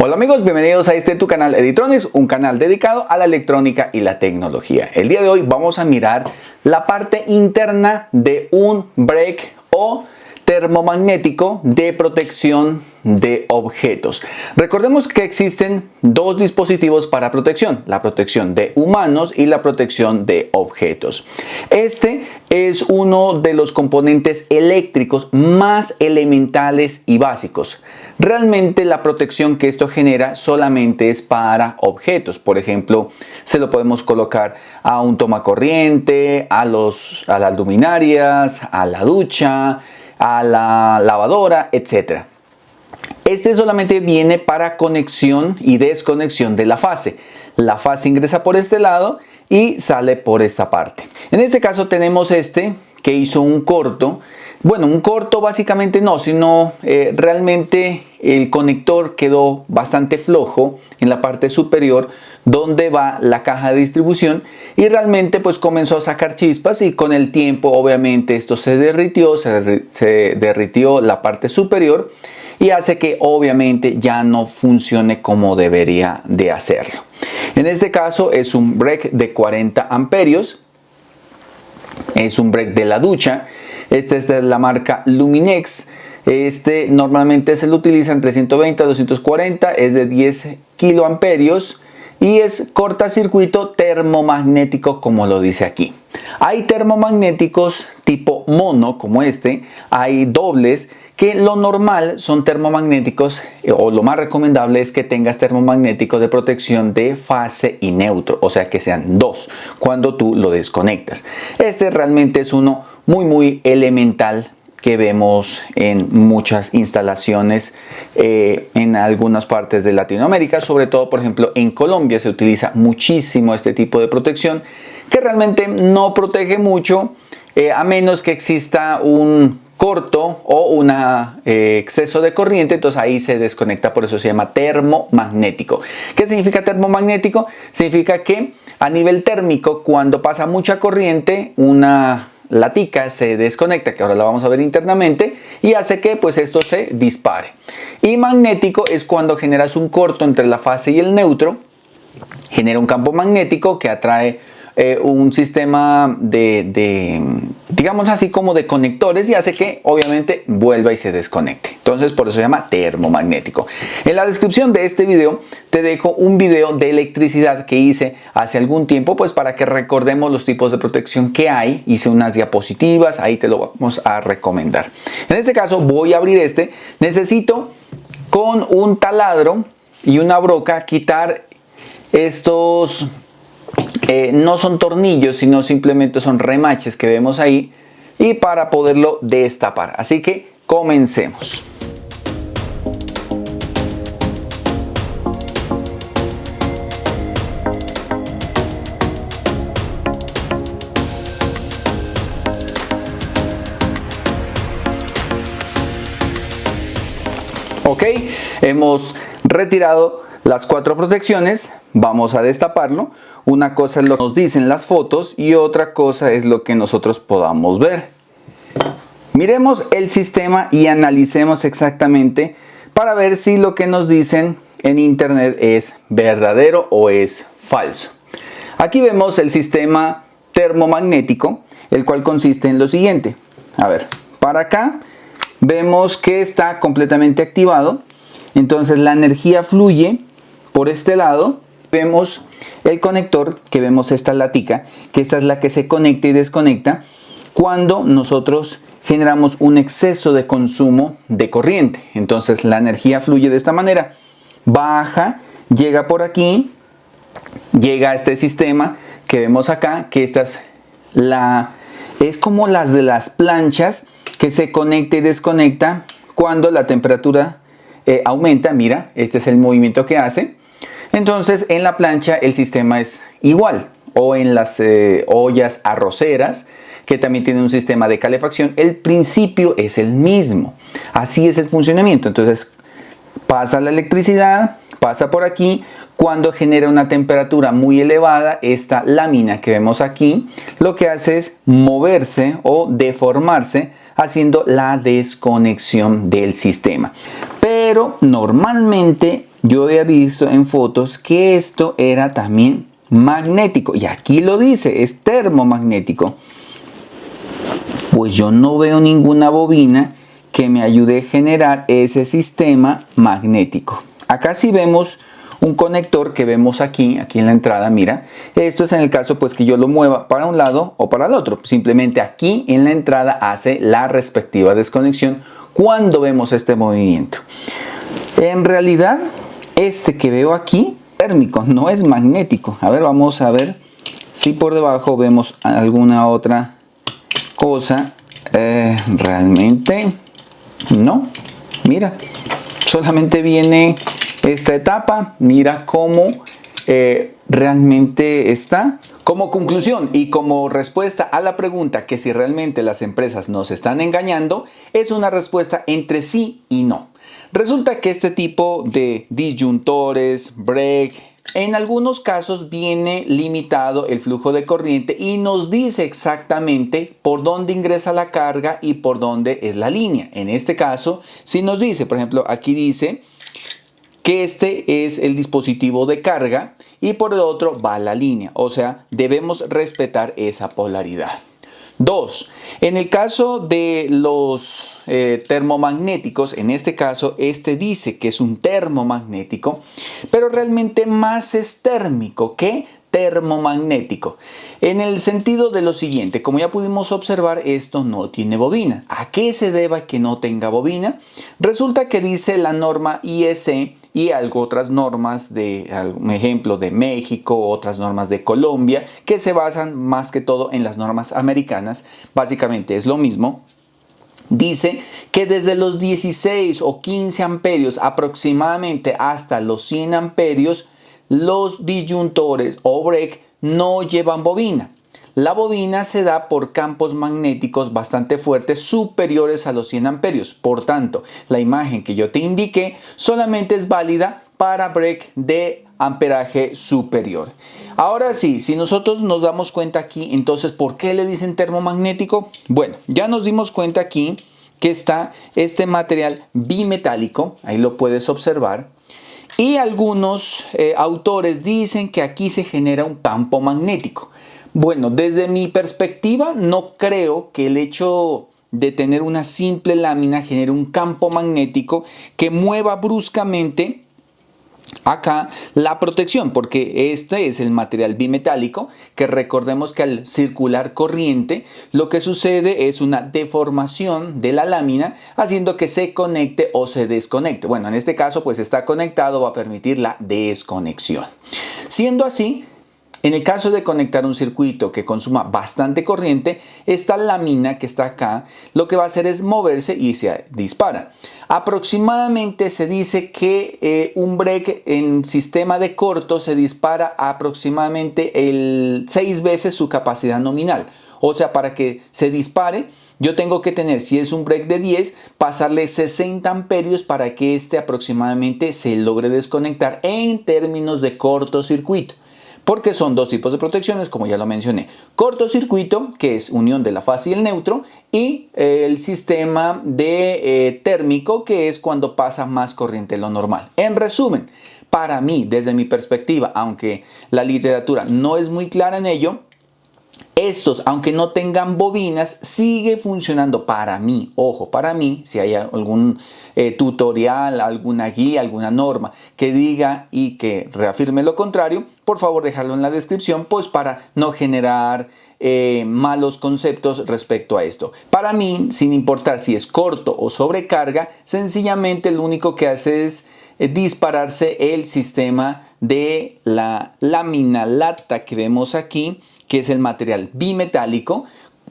Hola amigos, bienvenidos a tu canal Editrones, un canal dedicado a la electrónica y la tecnología. El día de hoy vamos a mirar la parte interna de un break o termomagnético de protección de objetos. Recordemos que existen dos dispositivos para protección, la protección de humanos y la protección de objetos. Este es uno de los componentes eléctricos más elementales y básicos. Realmente la protección que esto genera solamente es para objetos. Por ejemplo, se lo podemos colocar a un tomacorriente, a las luminarias, a la ducha, a la lavadora, etc. Este solamente viene para conexión y desconexión de la fase. La fase ingresa por este lado y sale por esta parte. En este caso tenemos este que hizo un corto. Bueno, un corto básicamente no, sino realmente el conector quedó bastante flojo en la parte superior donde va la caja de distribución y realmente pues comenzó a sacar chispas y con el tiempo obviamente esto se derritió, se derritió la parte superior y hace que obviamente ya no funcione como debería de hacerlo. En este caso es un break de 40 amperios, es un break de la ducha. Este es de la marca Luminex. Este normalmente se lo utiliza entre 120 a 240, es de 10 kiloamperios y es cortacircuito termomagnético como lo dice aquí. Hay termomagnéticos tipo mono como este, hay dobles que lo normal son termomagnéticos o lo más recomendable es que tengas termomagnético de protección de fase y neutro, o sea que sean dos cuando tú lo desconectas. Este realmente es uno muy elemental que vemos en muchas instalaciones en algunas partes de Latinoamérica, sobre todo por ejemplo en Colombia se utiliza muchísimo este tipo de protección que realmente no protege mucho a menos que exista un corto o un exceso de corriente, entonces ahí se desconecta, por eso se llama termomagnético. ¿Qué significa termomagnético? Significa que a nivel térmico cuando pasa mucha corriente una latica se desconecta, que ahora la vamos a ver internamente, y hace que pues esto se dispare. Y magnético es cuando generas un corto entre la fase y el neutro, genera un campo magnético que atrae un sistema digamos así como de conectores y hace que obviamente vuelva y se desconecte. Entonces por eso se llama termomagnético. En la descripción de este video te dejo un video de electricidad que hice hace algún tiempo, pues para que recordemos los tipos de protección que hay. Hice unas diapositivas, ahí te lo vamos a recomendar. En este caso voy a abrir este. Necesito con un taladro y una broca quitar estos no son tornillos, sino simplemente son remaches que vemos ahí y para poderlo destapar. Así que comencemos. Ok, hemos retirado las cuatro protecciones, vamos a destaparlo. Una cosa es lo que nos dicen las fotos y otra cosa es lo que nosotros podamos ver. Miremos el sistema y analicemos exactamente para ver si lo que nos dicen en internet es verdadero o es falso. Aquí vemos el sistema termomagnético, el cual consiste en lo siguiente. A ver, para acá vemos que está completamente activado, entonces la energía fluye por este lado. Vemos el conector, que vemos esta latica, que esta es la que se conecta y desconecta cuando nosotros generamos un exceso de consumo de corriente. Entonces la energía fluye de esta manera, baja, llega por aquí, llega a este sistema que vemos acá, que esta es como las de las planchas que se conecta y desconecta cuando la temperatura aumenta. Mira, este es el movimiento que hace. Entonces en la plancha el sistema es igual, o en las ollas arroceras que también tienen un sistema de calefacción, el principio es el mismo. Así es el funcionamiento. Entonces pasa la electricidad, pasa por aquí, cuando genera una temperatura muy elevada, esta lámina que vemos aquí lo que hace es moverse o deformarse haciendo la desconexión del sistema. Pero normalmente yo había visto en fotos que esto era también magnético. Y aquí lo dice, es termomagnético. Pues yo no veo ninguna bobina que me ayude a generar ese sistema magnético. Acá sí vemos un conector que vemos aquí en la entrada, mira. Esto es en el caso pues que yo lo mueva para un lado o para el otro. Simplemente aquí en la entrada hace la respectiva desconexión cuando vemos este movimiento. En realidad, este que veo aquí, térmico, no es magnético. A ver, vamos a ver si por debajo vemos alguna otra cosa. Realmente no. Mira, solamente viene esta etapa. Mira cómo realmente está. Como conclusión y como respuesta a la pregunta que si realmente las empresas nos están engañando, es una respuesta entre sí y no. Resulta que este tipo de disyuntores, break, en algunos casos viene limitado el flujo de corriente y nos dice exactamente por dónde ingresa la carga y por dónde es la línea. En este caso, si nos dice, por ejemplo, aquí dice que este es el dispositivo de carga y por el otro va la línea. O sea, debemos respetar esa polaridad. 2. En el caso de los termomagnéticos, en este caso, este dice que es un termomagnético, pero realmente más es térmico que termomagnético. En el sentido de lo siguiente, como ya pudimos observar, esto no tiene bobina. ¿A qué se deba que no tenga bobina? Resulta que dice la norma IEC y otras normas de, un ejemplo de México, otras normas de Colombia, que se basan más que todo en las normas americanas. Básicamente es lo mismo. Dice que desde los 16 o 15 amperios aproximadamente hasta los 100 amperios, los disyuntores o break no llevan bobina. La bobina se da por campos magnéticos bastante fuertes superiores a los 100 amperios. Por tanto, la imagen que yo te indiqué solamente es válida para break de amperaje superior. Ahora sí, si nosotros nos damos cuenta aquí, entonces, ¿por qué le dicen termomagnético? Bueno, ya nos dimos cuenta aquí que está este material bimetálico, ahí lo puedes observar. Y algunos autores dicen que aquí se genera un campo magnético. Bueno, desde mi perspectiva no creo que el hecho de tener una simple lámina genere un campo magnético que mueva bruscamente acá la protección, porque este es el material bimetálico que recordemos que al circular corriente lo que sucede es una deformación de la lámina haciendo que se conecte o se desconecte. Bueno, en este caso pues está conectado, va a permitir la desconexión. Siendo así, en el caso de conectar un circuito que consuma bastante corriente, esta lámina que está acá lo que va a hacer es moverse y se dispara. Aproximadamente se dice que un break en sistema de corto se dispara aproximadamente 6 veces su capacidad nominal. O sea, para que se dispare, yo tengo que tener, si es un break de 10, pasarle 60 amperios para que este aproximadamente se logre desconectar en términos de cortocircuito. Porque son dos tipos de protecciones, como ya lo mencioné. Cortocircuito, que es unión de la fase y el neutro, y el sistema de térmico, que es cuando pasa más corriente de lo normal. En resumen, para mí, desde mi perspectiva, aunque la literatura no es muy clara en ello, estos, aunque no tengan bobinas, sigue funcionando para mí. Ojo, para mí, si hay algún tutorial, alguna guía, alguna norma que diga y que reafirme lo contrario, por favor dejarlo en la descripción, pues para no generar malos conceptos respecto a esto. Para mí, sin importar si es corto o sobrecarga, sencillamente lo único que hace es dispararse el sistema de la lámina lata que vemos aquí, que es el material bimetálico,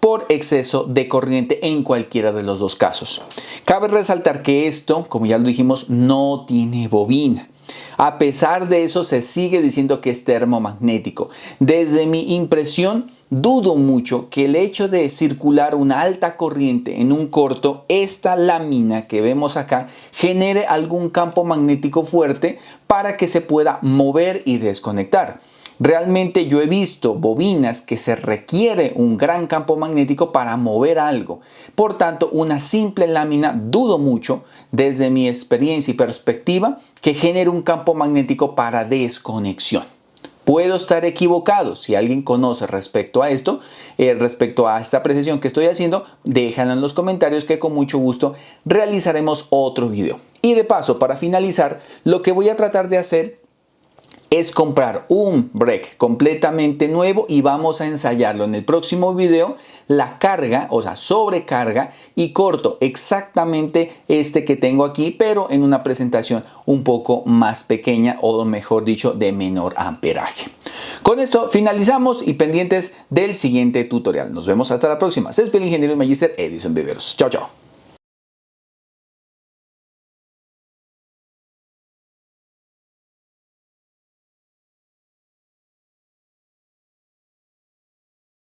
por exceso de corriente en cualquiera de los dos casos. Cabe resaltar que esto, como ya lo dijimos, no tiene bobina. A pesar de eso, se sigue diciendo que es termomagnético. Desde mi impresión, dudo mucho que el hecho de circular una alta corriente en un corto, esta lámina que vemos acá, genere algún campo magnético fuerte para que se pueda mover y desconectar. Realmente yo he visto bobinas que se requiere un gran campo magnético para mover algo. Por tanto, una simple lámina dudo mucho, desde mi experiencia y perspectiva, que genere un campo magnético para desconexión. Puedo estar equivocado. Si alguien conoce respecto a esto, respecto a esta apreciación que estoy haciendo, déjalo en los comentarios que con mucho gusto realizaremos otro video. Y de paso, para finalizar, lo que voy a tratar de hacer es comprar un break completamente nuevo y vamos a ensayarlo en el próximo video, la carga, o sea, sobrecarga, y corto exactamente este que tengo aquí, pero en una presentación un poco más pequeña, o mejor dicho, de menor amperaje. Con esto finalizamos y pendientes del siguiente tutorial. Nos vemos hasta la próxima. Se despide el ingeniero y magíster Edison Viveros. Chao, chao.